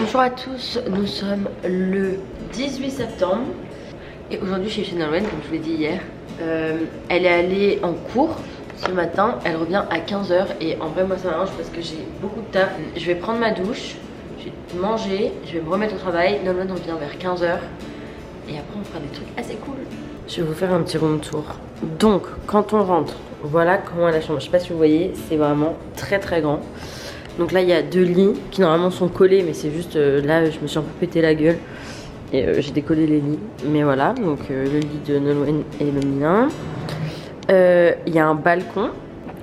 Bonjour à tous, nous sommes le 18 septembre et aujourd'hui je suis chez Nolwenn comme je vous l'ai dit hier. Elle est allée en cours ce matin, elle revient à 15 h et en vrai moi ça m'arrange parce que j'ai beaucoup de taf. Je vais prendre ma douche, je vais manger, je vais me remettre au travail. Nolwenn revient vers 15 h et après on fera des trucs assez cool. Je vais vous faire un petit room tour. Donc quand on rentre, voilà comment est la chambre. Je sais pas si vous voyez, c'est vraiment très très grand. Donc là il y a 2 lits qui normalement sont collés, mais c'est juste là je me suis un peu pété la gueule et j'ai décollé les lits. Mais voilà, donc le lit de Nolwenn et le mien. Il y a un balcon,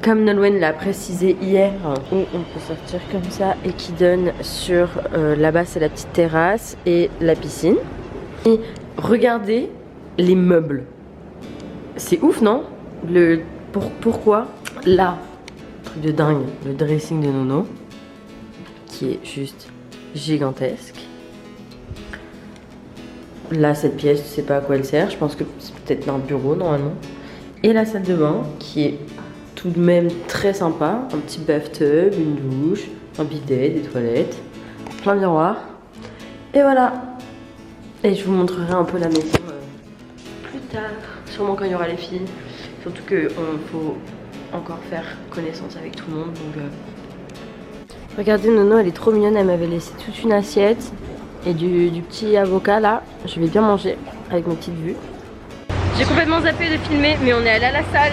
comme Nolwenn l'a précisé hier, où on peut sortir comme ça et qui donne sur là-bas c'est la petite terrasse et la piscine. Et regardez les meubles, c'est ouf non? Pourquoi là? Truc de dingue, le dressing de Nono qui est juste gigantesque. Là cette pièce, je sais pas à quoi elle sert, je pense que c'est peut-être un bureau normalement. Et la salle de bain qui est tout de même très sympa, un petit bathtub, une douche, un bidet, des toilettes, plein de miroirs. Et voilà. Et je vous montrerai un peu la maison plus tard, sûrement quand il y aura les filles. Surtout qu'il faut encore faire connaissance avec tout le monde. Donc, regardez Nono, elle est trop mignonne, elle m'avait laissé toute une assiette et du petit avocat là. Je vais bien manger avec mes petites vues. J'ai complètement zappé de filmer, mais on est allé à la salle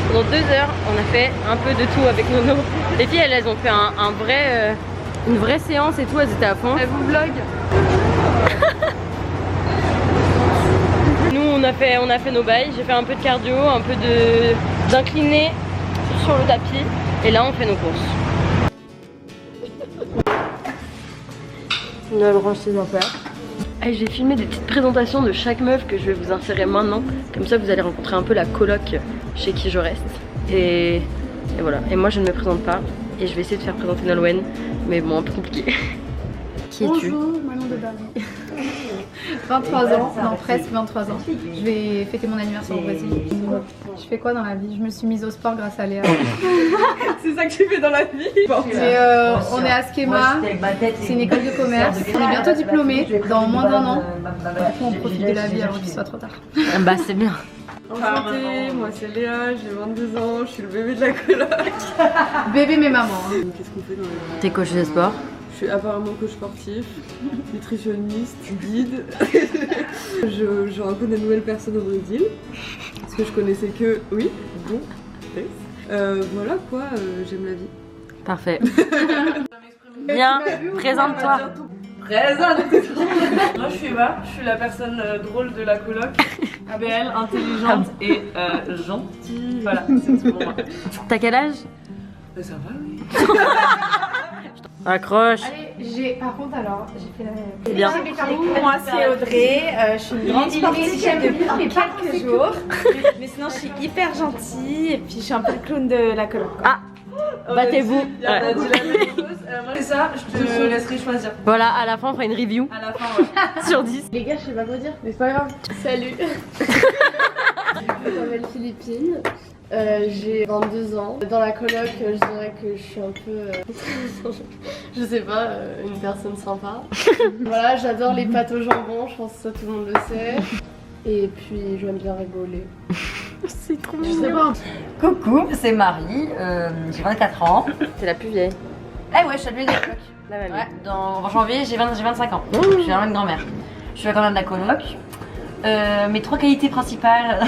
pendant 2 heures. On a fait un peu de tout avec Nono. Les filles elles ont fait une vraie séance et tout, elles étaient à fond. Elle vous vlog. Nous on a fait nos bails, j'ai fait un peu de cardio, un peu d'incliné sur le tapis et là on fait nos courses. On a branché ses affaires. Allez, je vais filmer des petites présentations de chaque meuf que je vais vous insérer maintenant. Comme ça vous allez rencontrer un peu la coloc chez qui je reste. Et voilà, et moi je ne me présente pas et je vais essayer de faire présenter Nolwenn, mais bon un peu compliqué. Qui es-tu? Bonjour, Manon de Barbie. 23 ans, non presque 23 ans. Je vais fêter mon anniversaire au Brésil. Je fais quoi dans la vie? Je me suis mise au sport grâce à Léa. C'est ça que tu fais dans la vie. On est à Schema, c'est une école de commerce. On est bientôt diplômés, dans moins d'1 an. Du coup on profite de la vie avant qu'il soit trop tard. Bah c'est bien. Enchantée, moi c'est Léa, j'ai 22 ans, je suis le bébé de la coloc. Bébé mais maman. Qu'est-ce qu'on fait dans la vie? T'es coach de sport? Je suis apparemment coach sportif, nutritionniste, guide. Je rencontre des nouvelles personnes au Brésil. Parce que je connaissais que... Oui, bon, voilà quoi, j'aime la vie. Parfait. Viens, présente-toi. Moi je suis Eva, je suis la personne drôle de la coloc. Belle, intelligente et gentille. Voilà, c'est tout pour moi. T'as quel âge? Ça va, oui. Accroche. Allez, par contre alors, j'ai fait la... C'est bien. Moi c'est Audrey, je suis une grande sportive depuis quelques jours. Mais sinon je suis hyper gentille et puis je suis un peu le clown de la coloc. Ah, battez-vous. On a dit la même chose. Moi c'est ça, je te laisserai choisir. Voilà, à la fin on fera une review À la fin, ouais. sur 10. Les gars, je sais pas quoi dire, mais c'est pas grave. Salut. Je m'appelle Philippine. J'ai 22 ans. Dans la coloc, je dirais que je suis un peu, je sais pas, une personne sympa. Voilà, j'adore les pâtes au jambon, je pense que ça tout le monde le sait. Et puis j'aime bien rigoler. C'est trop Je sais mignon. pas. Coucou, c'est Marie, j'ai 24 ans. C'est la plus vieille. Eh ouais, je suis la plus vieille de la coloc. La mamie. Ouais, en janvier, j'ai 25 ans. Je suis vraiment une grand-mère. Je suis la grand-mère de la coloc. Mes 3 qualités principales.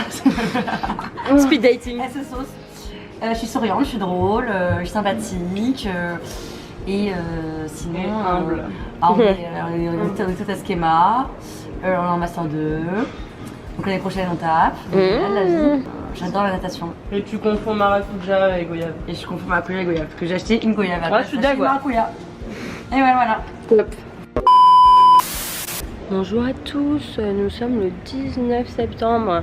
Speed dating. Elle se sauce. Je suis souriante, je suis drôle, je suis sympathique. Et sinon, humble. On est tout à Schema. On est en master 2. Donc l'année prochaine on tape. La vie. J'adore la natation. Et tu confonds maracuja et goyave. Et je confonds maracuja et goyave. Parce que j'ai acheté une goyave. Ouais, je suis d'accord. Maracuja. Et voilà. Top. Bonjour à tous, nous sommes le 19 septembre.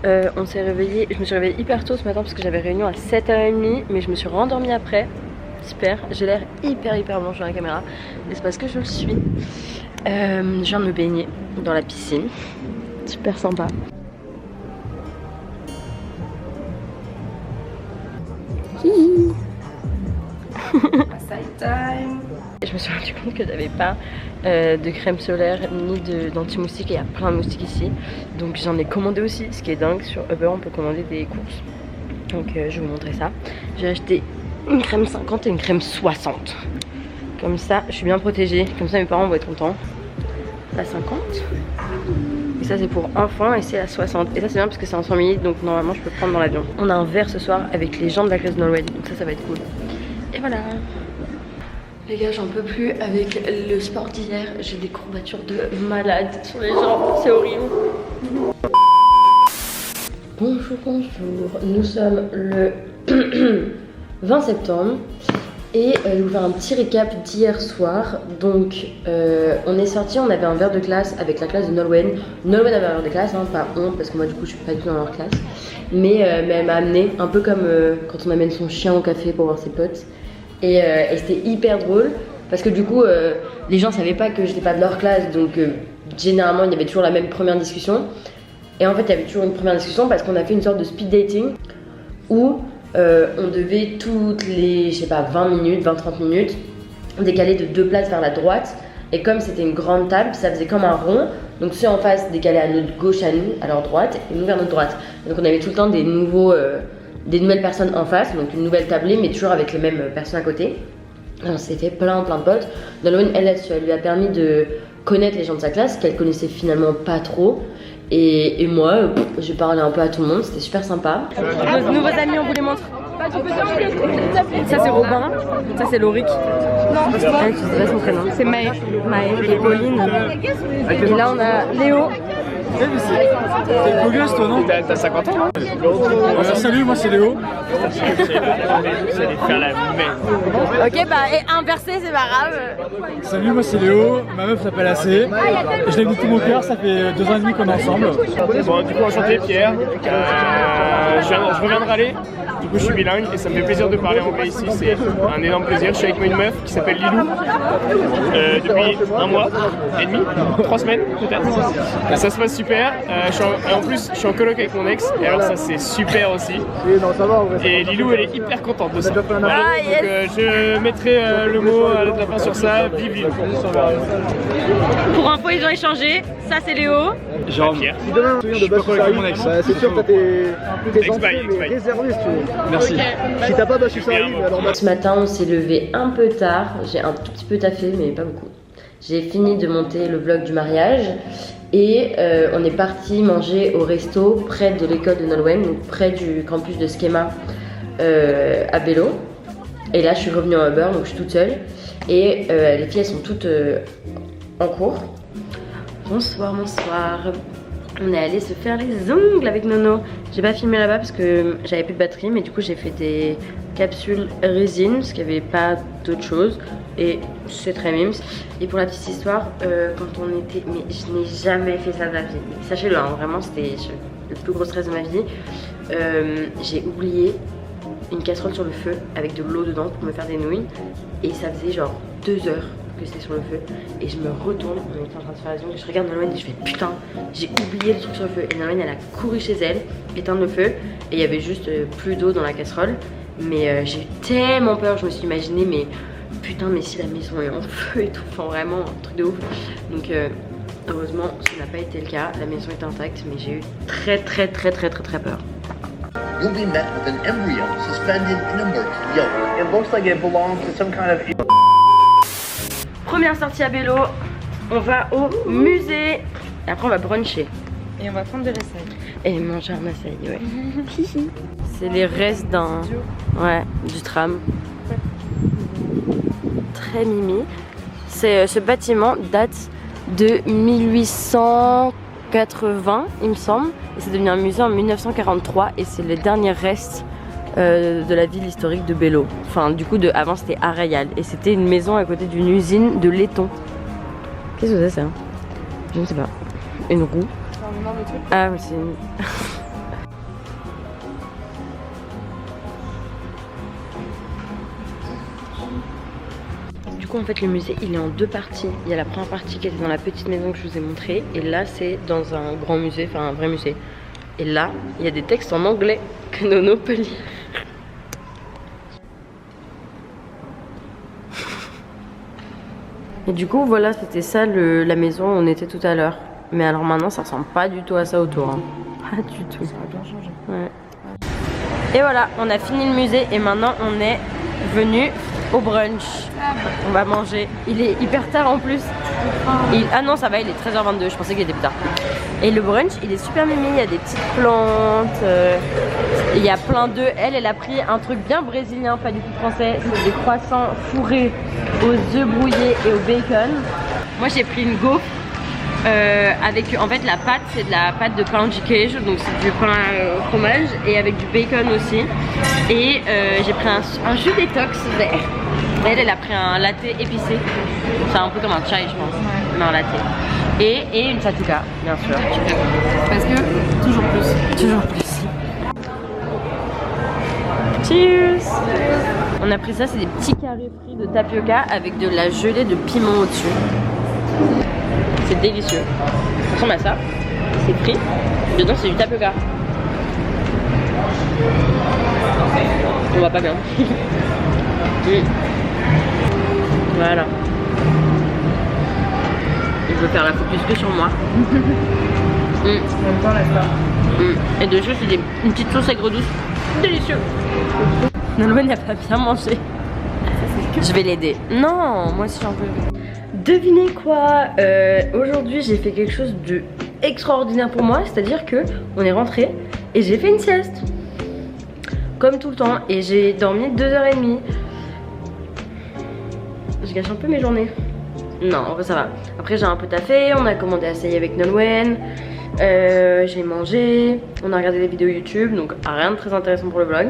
On s'est réveillé, je me suis réveillée hyper tôt ce matin parce que j'avais réunion à 7h30, mais je me suis rendormie après. Super, j'ai l'air hyper blanche dans la caméra, mais c'est parce que je le suis. Je viens de me baigner dans la piscine, super sympa. Hihi. Side time. Je me suis rendu compte que j'avais pas de crème solaire ni d'anti-moustique et il y a plein de moustiques ici. Donc j'en ai commandé aussi, ce qui est dingue, sur Uber on peut commander des courses. Donc je vais vous montrer ça. J'ai acheté une crème 50 et une crème 60. Comme ça je suis bien protégée, comme ça mes parents vont être contents. La 50. Et ça c'est pour enfants et c'est la 60. Et ça c'est bien parce que c'est en 100 ml donc normalement je peux prendre dans l'avion. On a un verre ce soir avec les gens de la classe de Nolwenn, donc ça va être cool. Et voilà. Les gars, j'en peux plus avec le sport d'hier. J'ai des courbatures de malade sur les jambes, c'est horrible. Bonjour, bonjour. Nous sommes le 20 septembre et je vais vous faire un petit récap d'hier soir. Donc, on est sorti, on avait un verre de classe avec la classe de Nolwenn. Nolwenn avait un verre de classe, hein, pas honte parce que moi du coup je suis pas du tout dans leur classe. Mais elle m'a amené un peu comme quand on amène son chien au café pour voir ses potes. Et c'était hyper drôle parce que du coup les gens savaient pas que j'étais pas de leur classe, donc généralement il y avait toujours la même première discussion. Et en fait il y avait toujours une première discussion parce qu'on a fait une sorte de speed dating où on devait toutes les, je sais pas, 20 minutes, 20-30 minutes décaler de 2 places vers la droite. Et comme c'était une grande table, ça faisait comme un rond. Donc ceux en face décalaient à notre gauche à nous, à leur droite, et nous vers notre droite. Et donc on avait tout le temps des des nouvelles personnes en face, donc une nouvelle tablée, mais toujours avec les mêmes personnes à côté. On s'est fait plein de potes. Nolwenn, elle, ça lui a permis de connaître les gens de sa classe, qu'elle connaissait finalement pas trop. Et moi, j'ai parlé un peu à tout le monde, c'était super sympa. Nos nouveaux amis, on vous les montre. Ça c'est Robin, ça c'est Lauric. Je sais pas son prénom. C'est Maë et Pauline. Et là on a Léo. T'es beau gosse toi non? T'as 50 ans hein? Salut, moi c'est Léo. Vous allez faire la merde. Ok bah et inversé c'est pas grave. Salut, moi c'est Léo, ma meuf s'appelle AC. Je l'aime de tout mon cœur, ça fait 2 ans et demi qu'on est ensemble. Bon du coup enchanté Pierre, je reviens de Raleigh. Du coup je suis bilingue et ça me fait plaisir de parler anglais ici, c'est un énorme plaisir. Je suis avec une meuf qui s'appelle Lilou depuis 1 mois et demi, 3 semaines peut-être. Et ça se passe super, en plus je suis en coloc avec mon ex et alors ça c'est super aussi. Et Lilou elle est hyper contente de ça. Voilà. Donc je mettrai le mot à la fin sur ça, vive Lilou. Pour info ils ont échangé, ça c'est Léo. Jean Pierre. Si demain tu viens de bâcher Salim, c'est sûr que t'as tes entrées réservées si tu veux. Merci. Si t'as pas bâché Salim, alors Ce matin on s'est levé un peu tard, j'ai un tout petit peu taffé mais pas beaucoup. J'ai fini de monter le vlog du mariage et on est parti manger au resto près de l'école de Nolwenn, donc près du campus de Schema à Bello. Et là je suis revenue en Uber donc je suis toute seule et les filles elles sont toutes en cours. Bonsoir, bonsoir. On est allé se faire les ongles avec Nono. J'ai pas filmé là-bas parce que j'avais plus de batterie, mais du coup j'ai fait des capsules résine parce qu'il n'y avait pas d'autre chose. Et c'est très mimes. Et pour la petite histoire, quand on était... Mais je n'ai jamais fait ça de ma vie. Sachez-le, hein, vraiment c'était le plus gros stress de ma vie. J'ai oublié une casserole sur le feu avec de l'eau dedans pour me faire des nouilles. Et ça faisait genre 2 heures que c'était sur le feu et je me retourne, on était en train de faire les ongles, je regarde Nolwenn et je fais putain j'ai oublié le truc sur le feu et Nolwenn elle a couru chez elle, éteindre le feu et il y avait juste plus d'eau dans la casserole mais j'ai eu tellement peur, je me suis imaginé mais putain mais si la maison est en feu et tout, enfin vraiment un truc de ouf donc heureusement ça n'a pas été le cas, la maison est intacte mais j'ai eu très peur. You'll be met with an embryo suspended in a milk yolk. It looks like it belongs to some kind of... Première sortie à Bello, on va au musée et après on va bruncher. Et on va prendre de l'açaï. Et manger un açaï, ouais. C'est les restes du tram. Très mimi. Ce bâtiment date de 1880, il me semble. Et c'est devenu un musée en 1943 et c'est le dernier reste de la ville historique de Bello. Enfin du coup avant c'était Arrayal et c'était une maison à côté d'une usine de laiton. Qu'est-ce que c'est ça? Je ne sais pas. Une roue. Ah oui c'est une... Du coup en fait le musée il est en 2 parties. Il y a la première partie qui était dans la petite maison que je vous ai montrée et là c'est dans un grand musée, enfin un vrai musée. Et là il y a des textes en anglais que Nono peut lire. Et du coup voilà, c'était ça la maison où on était tout à l'heure. Mais alors maintenant ça ressemble pas du tout à ça autour, hein. Pas du tout. Ça a bien changé. Ouais. Et voilà, on a fini le musée et maintenant on est venu au brunch. On va manger. Il est hyper tard en plus. Ah non, ça va, il est 13h22, je pensais qu'il était plus tard. Et le brunch, il est super mimi, il y a des petites plantes, il y a plein d'œufs. Elle a pris un truc bien brésilien, pas du tout français. C'est des croissants fourrés aux œufs brouillés et au bacon. Moi j'ai pris une gaufre avec, en fait la pâte, c'est de la pâte de pain de queijo, donc c'est du pain au fromage et avec du bacon aussi. Et j'ai pris un jus détox vert. Elle a pris un latte épicé. C'est un peu comme un chai, je pense, mais un latte. Et une fatuca, bien sûr. Parce que toujours plus. Toujours plus. Cheers! On a pris ça, c'est des petits carrés frits de tapioca avec de la gelée de piment au-dessus. C'est délicieux. Ça ressemble à ça. C'est frit. Dedans, c'est du tapioca. On va pas bien. Voilà. Je veux faire la focus que sur moi. Et dessus, c'est une petite sauce aigre douce. Délicieux. Nolwenn n'a pas bien mangé. Je vais l'aider. Non, moi aussi j'en veux. Devinez quoi, aujourd'hui j'ai fait quelque chose de extraordinaire pour moi. C'est-à-dire que on est rentré et j'ai fait une sieste. Comme tout le temps. Et j'ai dormi 2h30. Je gâche un peu mes journées. Non, en vrai ça va. Après j'ai un peu taffé, on a commandé à essayer avec Nolwenn. J'ai mangé, on a regardé des vidéos YouTube, donc rien de très intéressant pour le vlog.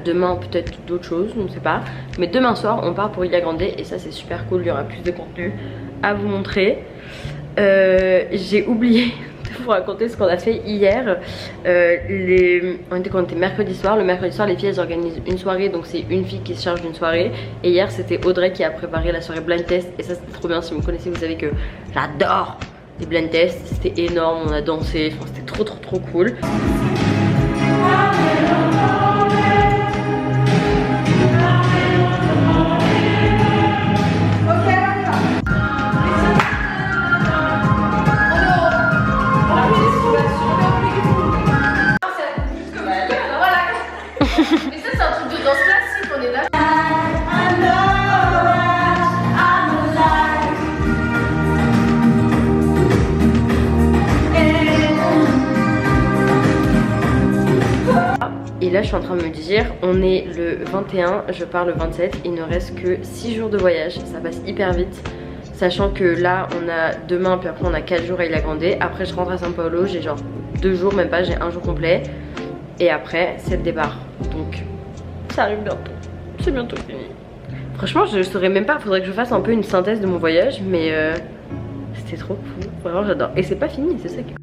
Demain peut-être d'autres choses, on ne sait pas. Mais demain soir on part pour Ilha Grande et ça c'est super cool, il y aura plus de contenu à vous montrer. J'ai oublié de vous raconter ce qu'on a fait hier. On était mercredi soir. Le mercredi soir les filles elles organisent une soirée, donc c'est une fille qui se charge d'une soirée. Et hier c'était Audrey qui a préparé la soirée blind test et ça c'était trop bien. Si vous me connaissez vous savez que j'adore les blind tests, c'était énorme, on a dansé, enfin, c'était trop cool. Mais ça c'est un truc de danse classique, on est là. Et là je suis en train de me dire, on est le 21, je pars le 27, il ne reste que 6 jours de voyage, ça passe hyper vite. Sachant que là on a demain, puis après on a 4 jours à Ilha Grande. Après je rentre à São Paulo, j'ai genre 2 jours, même pas, j'ai 1 jour complet. Et après c'est le départ, donc ça arrive bientôt, c'est bientôt fini. Franchement je saurais même pas, faudrait que je fasse un peu une synthèse de mon voyage. Mais c'était trop cool, vraiment j'adore. Et c'est pas fini, c'est ça qui est cool.